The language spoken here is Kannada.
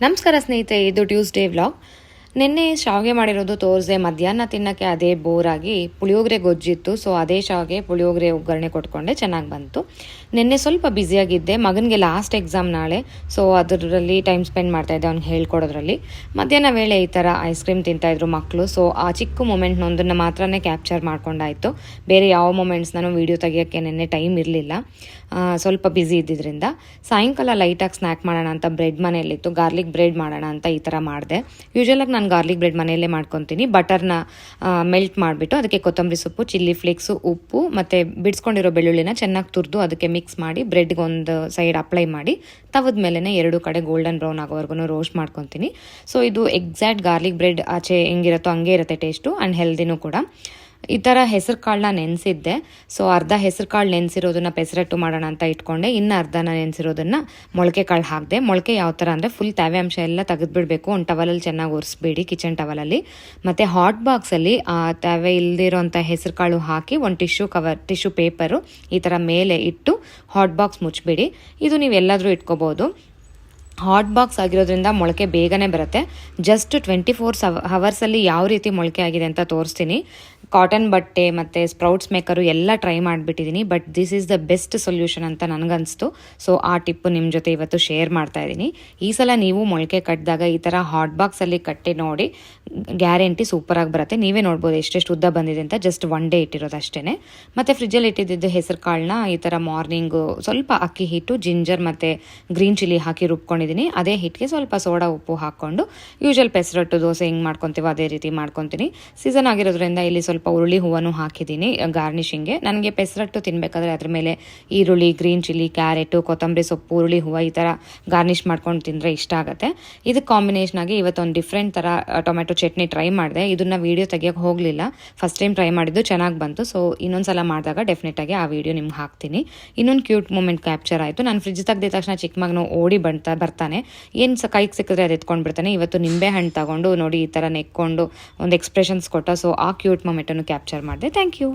ನಮಸ್ಕಾರ ಸ್ನೇಹಿತರೆ, ಇದು ಟ್ಯೂಸ್ಡೇ ವ್ಲಾಗ್. ನಿನ್ನೆ ಶಾವಿಗೆ ಮಾಡಿರೋದು ತೋರಿಸಿದೆ. ಮಧ್ಯಾಹ್ನ ತಿನ್ನೋಕ್ಕೆ ಅದೇ ಬೋರಾಗಿ ಪುಳಿಯೋಗರೆ ಗೊಜ್ಜಿತ್ತು. ಸೊ ಅದೇ ಶಾವಿಗೆ ಪುಳಿಯೋಗರೆ ಒಗ್ಗರಣೆ ಕೊಟ್ಕೊಂಡೆ, ಚೆನ್ನಾಗಿ ಬಂತು. ನಿನ್ನೆ ಸ್ವಲ್ಪ ಬ್ಯುಸಿಯಾಗಿದ್ದೆ, ಮಗನಿಗೆ ಲಾಸ್ಟ್ ಎಕ್ಸಾಮ್ ನಾಳೆ. ಸೊ ಅದರಲ್ಲಿ ಟೈಮ್ ಸ್ಪೆಂಡ್ ಮಾಡ್ತಾಯಿದ್ದೆ ಅವ್ನಿಗೆ ಹೇಳ್ಕೊಡೋದ್ರಲ್ಲಿ. ಮಧ್ಯಾಹ್ನ ವೇಳೆ ಈ ಥರ ಐಸ್ ಕ್ರೀಮ್ ತಿಂತಾಯಿದ್ರು ಮಕ್ಕಳು. ಸೊ ಆ ಚಿಕ್ಕ ಮೂಮೆಂಟ್ನೊಂದನ್ನು ಮಾತ್ರನೇ ಕ್ಯಾಪ್ಚರ್ ಮಾಡ್ಕೊಂಡಾಯಿತು. ಬೇರೆ ಯಾವ ಮೂಮೆಂಟ್ಸ್ ನಾನು ವೀಡಿಯೋ ತೆಗಿಯೋಕ್ಕೆ ನಿನ್ನೆ ಟೈಮ್ ಇರಲಿಲ್ಲ, ಸ್ವಲ್ಪ ಬ್ಯುಸಿ ಇದ್ದಿದ್ದರಿಂದ. ಸಾಯಂಕಾಲ ಲೈಟಾಗಿ ಸ್ನ್ಯಾಕ್ ಮಾಡೋಣ ಅಂತ ಬ್ರೆಡ್ ಮನೆಯಲ್ಲಿತ್ತು, ಗಾರ್ಲಿಕ್ ಬ್ರೆಡ್ ಮಾಡೋಣ ಅಂತ ಈ ಥರ ಮಾಡಿದೆ. ಯೂಶ್ವಲಾಗಿ ನಾನು ಗಾರ್ಲಿಕ್ ಬ್ರೆಡ್ ಮನೆಯಲ್ಲೇ ಮಾಡ್ಕೊತೀನಿ. ಬಟರ್ನ ಮೆಲ್ಟ್ ಮಾಡಿಬಿಟ್ಟು ಅದಕ್ಕೆ ಕೊತ್ತಂಬರಿ ಸೊಪ್ಪು, ಚಿಲ್ಲಿ ಫ್ಲೇಕ್ಸು, ಉಪ್ಪು ಮತ್ತು ಬಿಡಿಸ್ಕೊಂಡಿರೋ ಬೆಳ್ಳುಳ್ಳಿನ ಚೆನ್ನಾಗಿ ತುರಿದು ಅದಕ್ಕೆ ಮಿಕ್ಸ್ ಮಾಡಿ ಬ್ರೆಡ್ಗೆ ಒಂದು ಸೈಡ್ ಅಪ್ಲೈ ಮಾಡಿ ತವದ ಮೇಲೇ ಎರಡು ಕಡೆ ಗೋಲ್ಡನ್ ಬ್ರೌನ್ ಆಗೋವರೆಗೂ ರೋಸ್ಟ್ ಮಾಡ್ಕೊತೀನಿ. ಸೊ ಇದು ಎಕ್ಸಾಕ್ಟ್ ಗಾರ್ಲಿಕ್ ಬ್ರೆಡ್ ಆಚೆ ಹೆಂಗಿರುತ್ತೋ ಹಂಗೆ ಇರುತ್ತೆ ಟೇಸ್ಟು, ಆ್ಯಂಡ್ ಹೆಲ್ದಿನೂ ಕೂಡ. ಈ ಥರ ಹೆಸರು ಕಾಳನ್ನ ನೆನೆಸಿದ್ದೆ. ಸೊ ಅರ್ಧ ಹೆಸರು ಕಾಳು ನೆನೆಸಿರೋದನ್ನ ಪೆಸರಟ್ಟು ಮಾಡೋಣ ಅಂತ ಇಟ್ಕೊಂಡೆ. ಇನ್ನು ಅರ್ಧನ ನೆನೆಸಿರೋದನ್ನು ಮೊಳಕೆ ಕಾಳು ಹಾಕಿದೆ. ಮೊಳಕೆ ಯಾವ ಥರ ಅಂದರೆ ಫುಲ್ ತವೆ ಅಂಶ ಎಲ್ಲ ತೆಗೆದುಬಿಡಬೇಕು. ಒಂದು ಟವಲಲ್ಲಿ ಚೆನ್ನಾಗಿ ಒರೆಸ್ಬೇಡಿ, ಕಿಚನ್ ಟವಲಲ್ಲಿ. ಮತ್ತು ಹಾಟ್ ಬಾಕ್ಸಲ್ಲಿ ಆ ತವೆ ಇಲ್ದಿರೋಂಥ ಹೆಸರು ಕಾಳು ಹಾಕಿ ಒಂದು ಟಿಶ್ಯೂ ಪೇಪರು ಈ ಥರ ಮೇಲೆ ಇಟ್ಟು ಹಾಟ್ ಬಾಕ್ಸ್ ಮುಚ್ಚಬೇಡಿ. ಇದು ನೀವು ಎಲ್ಲಾದರೂ ಇಟ್ಕೋಬೋದು. ಹಾಟ್ ಬಾಕ್ಸ್ ಆಗಿರೋದ್ರಿಂದ ಮೊಳಕೆ ಬೇಗನೆ ಬರುತ್ತೆ. ಜಸ್ಟ್ 24 ಹವರ್ಸಲ್ಲಿ ಯಾವ ರೀತಿ ಮೊಳಕೆ ಆಗಿದೆ ಅಂತ ತೋರಿಸ್ತೀನಿ. ಕಾಟನ್ ಬಟ್ಟೆ ಮತ್ತು ಸ್ಪ್ರೌಟ್ಸ್ ಮೇಕರು ಎಲ್ಲ ಟ್ರೈ ಮಾಡಿಬಿಟ್ಟಿದ್ದೀನಿ, but this is the best solution ಅಂತ ನನಗನ್ನಿಸ್ತು. ಸೊ ಆ ಟಿಪ್ಪು ನಿಮ್ಮ ಜೊತೆ ಇವತ್ತು ಶೇರ್ ಮಾಡ್ತಾ ಇದ್ದೀನಿ. ಈ ಸಲ ನೀವು ಮೊಳಕೆ ಕಟ್ಟಿದಾಗ ಈ ಥರ ಹಾಟ್ ಬಾಕ್ಸಲ್ಲಿ ಕಟ್ಟಿ ನೋಡಿ, ಗ್ಯಾರಂಟಿ ಸೂಪರಾಗಿ ಬರುತ್ತೆ. ನೀವೇ ನೋಡ್ಬೋದು ಎಷ್ಟೆಷ್ಟು ಉದ್ದ ಬಂದಿದೆ ಅಂತ. ಜಸ್ಟ್ 1 ಡೇ ಇಟ್ಟಿರೋದು ಅಷ್ಟೇ. ಮತ್ತು ಫ್ರಿಜ್ಜಲ್ಲಿ ಇಟ್ಟಿದ್ದು ಹೆಸರು ಕಾಳನ್ನ ಈ ಥರ ಮಾರ್ನಿಂಗು ಸ್ವಲ್ಪ ಅಕ್ಕಿ ಹಿಟ್ಟು, ಜಿಂಜರ್ ಮತ್ತು ಗ್ರೀನ್ ಚಿಲ್ಲಿ ಹಾಕಿ ರುಬ್ಕೊಂಡಿದ್ದೀನಿ. ಅದೇ ಹಿಟ್ಟಿಗೆ ಸ್ವಲ್ಪ ಸೋಡಾ ಉಪ್ಪು ಹಾಕ್ಕೊಂಡು ಯೂಶುವಲ್ ಪೆಸರಟ್ಟು ದೋಸೆ ಹೆಂಗೆ ಮಾಡ್ಕೊತೀವೋ ಅದೇ ರೀತಿ ಮಾಡ್ಕೊತೀನಿ. ಸೀಸನ್ ಆಗಿರೋದ್ರಿಂದ ಇಲ್ಲಿ ಸ್ವಲ್ಪ ಉರುಳಿ ಹೂವನ್ನು ಹಾಕಿದ್ದೀನಿ ಗಾರ್ನಿಷಿಂಗ್ಗೆ. ನನಗೆ ಪೆಸರಟ್ಟು ತಿನ್ನಬೇಕಾದ್ರೆ ಅದ್ರ ಮೇಲೆ ಈರುಳ್ಳಿ, ಗ್ರೀನ್ ಚಿಲ್ಲಿ, ಕ್ಯಾರೆಟು, ಕೊತ್ತಂಬರಿ ಸೊಪ್ಪು, ಉರುಳಿ ಹೂವು ಈ ಥರ ಗಾರ್ನಿಷ್ ಮಾಡ್ಕೊಂಡು ತಿಂದರೆ ಇಷ್ಟ ಆಗುತ್ತೆ. ಇದಕ್ಕೆ ಕಾಂಬಿನೇಷನ್ ಆಗಿ ಇವತ್ತೊಂದು ಡಿಫ್ರೆಂಟ್ ಥರ ಟೊಮೆಟೊ ಚಟ್ನಿ ಟ್ರೈ ಮಾಡಿದೆ. ಇದನ್ನು ವೀಡಿಯೋ ತೆಗಿಯೋಕ್ಕೆ ಹೋಗಲಿಲ್ಲ, ಫಸ್ಟ್ ಟೈಮ್ ಟ್ರೈ ಮಾಡಿದ್ದು, ಚೆನ್ನಾಗಿ ಬಂತು. ಸೊ ಇನ್ನೊಂದು ಸಲ ಮಾಡಿದಾಗ ಡೆಫಿನೆಟಾಗಿ ಆ ವಿಡಿಯೋ ನಿಮ್ಗೆ ಹಾಕ್ತೀನಿ. ಇನ್ನೊಂದು ಕ್ಯೂಟ್ ಮೂಮೆಂಟ್ ಕ್ಯಾಪ್ಚರ್ ಆಯಿತು. ನಾನು ಫ್ರಿಜ್ ತೆಗೆದ ತಕ್ಷಣ ಚಿಕ್ಕ ಮಗನು ಓಡಿ ಬರ್ತಾನೆ, ಏನು ಕೈಗೆ ಸಿಕ್ಕಿದ್ರೆ ಅದು ಎತ್ಕೊಂಡು ಬಿಡ್ತಾನೆ. ಇವತ್ತು ನಿಂಬೆ ಹಣ್ಣು ತಗೊಂಡು ನೋಡಿ ಈ ಥರ ನೆಕ್ಕೊಂಡು ಒಂದು ಎಕ್ಸ್ಪ್ರೆಷನ್ಸ್ ಕೊಟ್ಟ. ಸೊ ಆ ಕ್ಯೂಟ್ ಮೂಮೆಂಟನ್ನು ಕ್ಯಾಪ್ಚರ್ ಮಾಡಿದೆ. Thank you.